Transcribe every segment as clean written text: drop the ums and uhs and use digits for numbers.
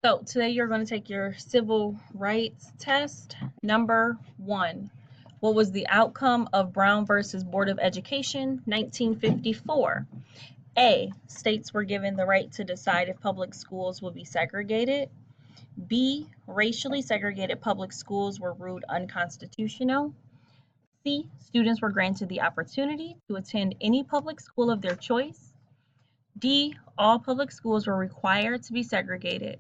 So today you're going to take your civil rights test. Number 1. What was the outcome of Brown versus Board of Education, 1954? A. States were given the right to decide if public schools would be segregated. B. Racially segregated public schools were ruled unconstitutional. C. Students were granted the opportunity to attend any public school of their choice. D. All public schools were required to be segregated.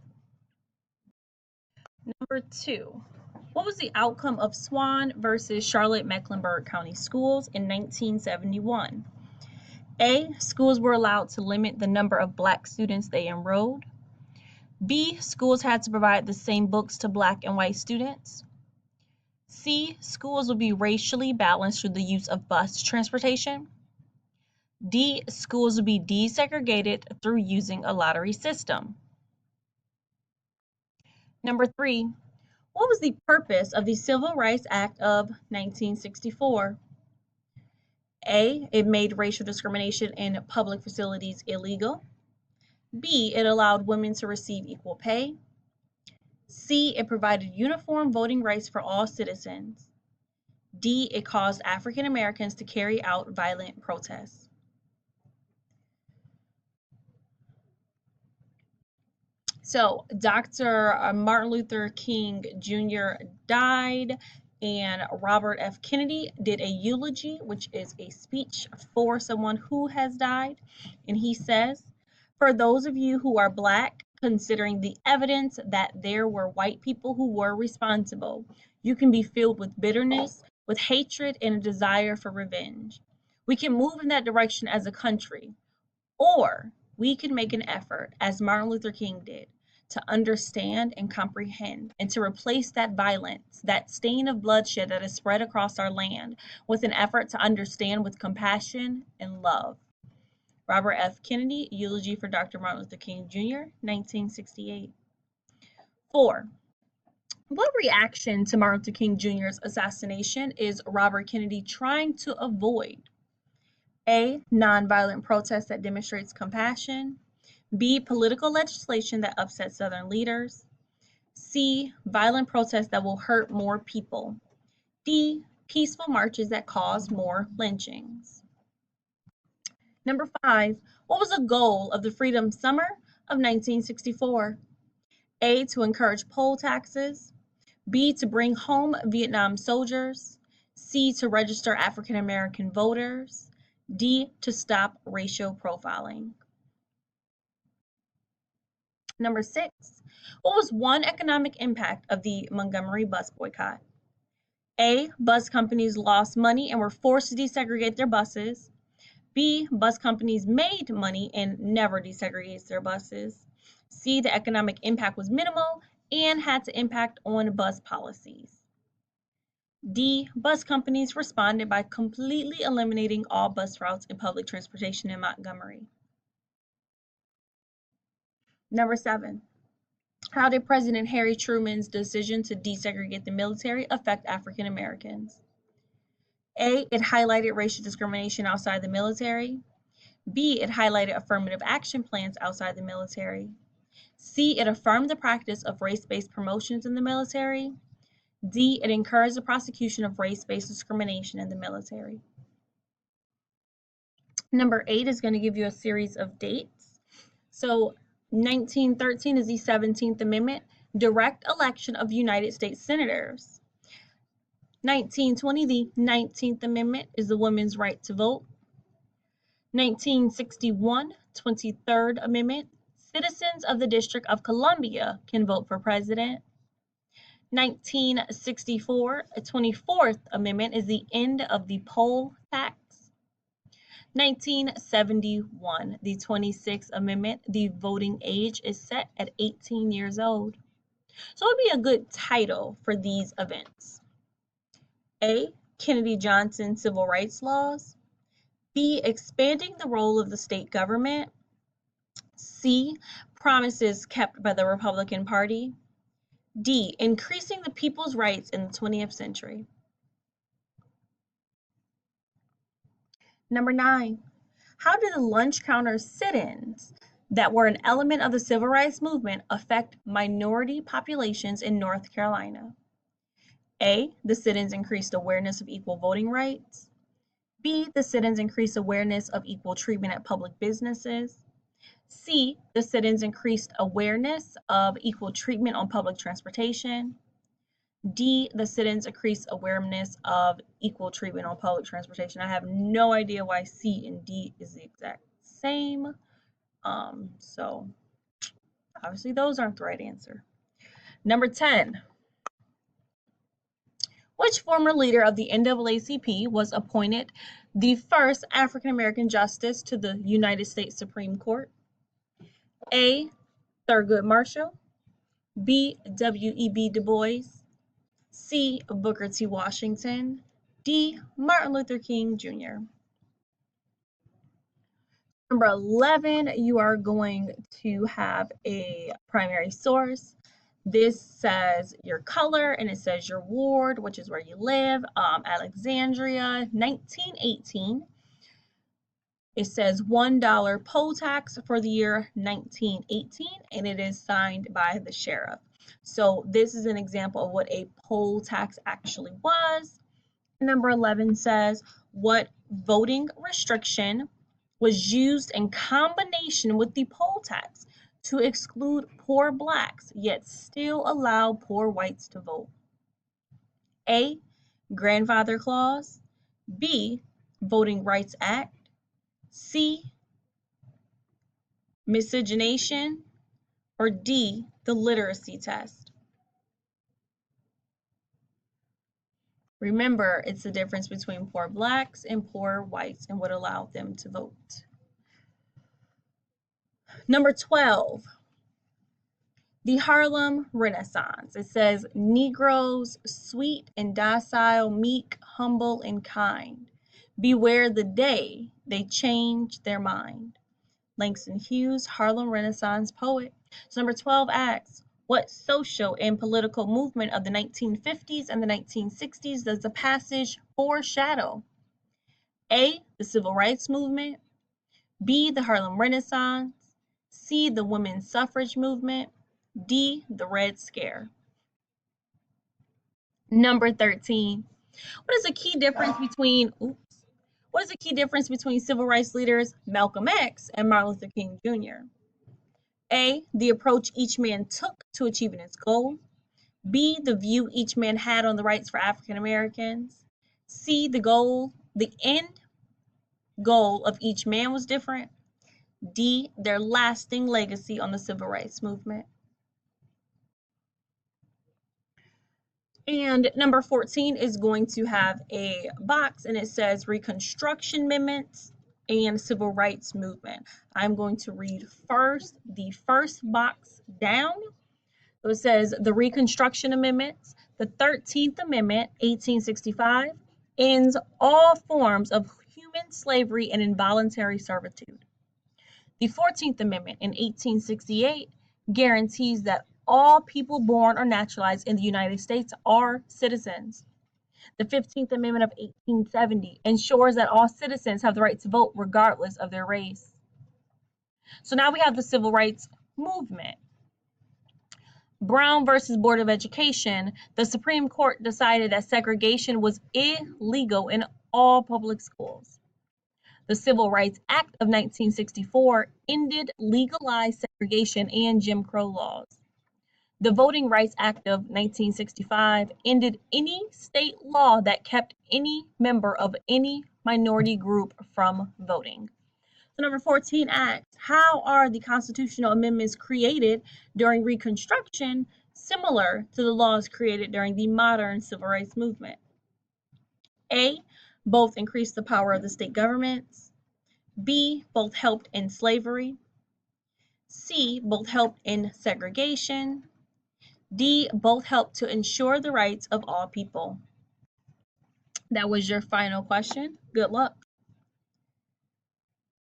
Number 2. What was the outcome of Swann versus Charlotte-Mecklenburg County Schools in 1971? A. Schools were allowed to limit the number of Black students they enrolled. B. Schools had to provide the same books to Black and white students. C. Schools would be racially balanced through the use of bus transportation. D. Schools would be desegregated through using a lottery system. Number 3. What was the purpose of the Civil Rights Act of 1964? A. It made racial discrimination in public facilities illegal. B. It allowed women to receive equal pay. C. It provided uniform voting rights for all citizens. D. It caused African Americans to carry out violent protests. So, Dr. Martin Luther King Jr. died, and Robert F. Kennedy did a eulogy, which is a speech for someone who has died. And he says, "For those of you who are Black, considering the evidence that there were white people who were responsible, you can be filled with bitterness, with hatred, and a desire for revenge. We can move in that direction as a country, or we can make an effort, as Martin Luther King did, to understand and comprehend, and to replace that violence, that stain of bloodshed that is spread across our land, with an effort to understand with compassion and love." Robert F. Kennedy, eulogy for Dr. Martin Luther King Jr., 1968. 4. What reaction to Martin Luther King Jr.'s assassination is Robert Kennedy trying to avoid? A. Nonviolent protest that demonstrates compassion. B. Political legislation that upsets Southern leaders. C. Violent protests that will hurt more people. D. Peaceful marches that cause more lynchings. Number 5. What was the goal of the Freedom Summer of 1964? A. To encourage poll taxes. B. To bring home Vietnam soldiers. C. To register African American voters. D. To stop racial profiling. Number 6. What was one economic impact of the Montgomery bus boycott? A. Bus companies lost money and were forced to desegregate their buses. B. Bus companies made money and never desegregated their buses. C. The economic impact was minimal and had to impact on bus policies. D. Bus companies responded by completely eliminating all bus routes and public transportation in Montgomery. Number 7. How did President Harry Truman's decision to desegregate the military affect African Americans? A. It highlighted racial discrimination outside the military. B. It highlighted affirmative action plans outside the military. C. It affirmed the practice of race-based promotions in the military. D. It encouraged the prosecution of race-based discrimination in the military. Number 8 is going to give you a series of dates. So 1913 is the 17th Amendment, direct election of United States senators. 1920, the 19th Amendment, is the women's right to vote. 1961, 23rd Amendment, citizens of the District of Columbia can vote for president. 1964, 24th Amendment, is the end of the poll tax. 1971, the 26th Amendment, the voting age is set at 18 years old. So it would be a good title for these events. A. Kennedy-Johnson Civil Rights Laws. B. Expanding the role of the state government. C. Promises kept by the Republican Party. D. Increasing the people's rights in the 20th century. Number 9. How did the lunch counter sit-ins that were an element of the civil rights movement affect minority populations in North Carolina? A, the sit-ins increased awareness of equal voting rights. B, the sit-ins increased awareness of equal treatment at public businesses. C, the sit-ins increased awareness of equal treatment on public transportation. D, the sit-ins increased awareness of equal treatment on public transportation. I have no idea why C and D is the exact same. So obviously those aren't the right answer. Number 10. Which former leader of the NAACP was appointed the first African American justice to the United States Supreme Court? A, Thurgood Marshall. B, W.E.B. Du Bois. C, Booker T. Washington. D, Martin Luther King Jr. Number 11, you are going to have a primary source. This says your color and it says your ward, which is where you live. Alexandria, 1918. It says $1 poll tax for the year 1918, and it is signed by the sheriff. So this is an example of what a poll tax actually was. Number 11 says, what voting restriction was used in combination with the poll tax to exclude poor blacks, yet still allow poor whites to vote? A, Grandfather Clause. B, Voting Rights Act. C, miscegenation. Or D, the literacy test. Remember, it's the difference between poor blacks and poor whites and what allowed them to vote. Number 12, the Harlem Renaissance. It says, Negroes, sweet and docile, meek, humble, and kind. Beware the day they change their mind. Langston Hughes, Harlem Renaissance poet. So number 12 asks, what social and political movement of the 1950s and the 1960s does the passage foreshadow? A, the Civil Rights Movement. B, the Harlem Renaissance. C, the women's suffrage movement. D, the Red Scare. Number 13. What is the key difference between civil rights leaders Malcolm X and Martin Luther King Jr.? A, the approach each man took to achieving its goal. B, the view each man had on the rights for African Americans. C, the end goal of each man was different. D, their lasting legacy on the civil rights movement. And number 14 is going to have a box and it says Reconstruction Amendments and Civil Rights Movement. I'm going to read first the first box down. So it says the Reconstruction Amendments. The 13th Amendment, 1865, ends all forms of human slavery and involuntary servitude. The 14th Amendment in 1868 guarantees that all people born or naturalized in the United States are citizens. The 15th Amendment of 1870 ensures that all citizens have the right to vote regardless of their race. So now we have the Civil Rights Movement. Brown versus Board of Education, the Supreme Court decided that segregation was illegal in all public schools. The Civil Rights Act of 1964 ended legalized segregation and Jim Crow laws. The Voting Rights Act of 1965 ended any state law that kept any member of any minority group from voting. So number 14 asks, how are the constitutional amendments created during Reconstruction similar to the laws created during the modern civil rights movement? A, both increased the power of the state governments. B, both helped in slavery. C, both helped in segregation. D, both help to ensure the rights of all people. That was your final question. Good luck.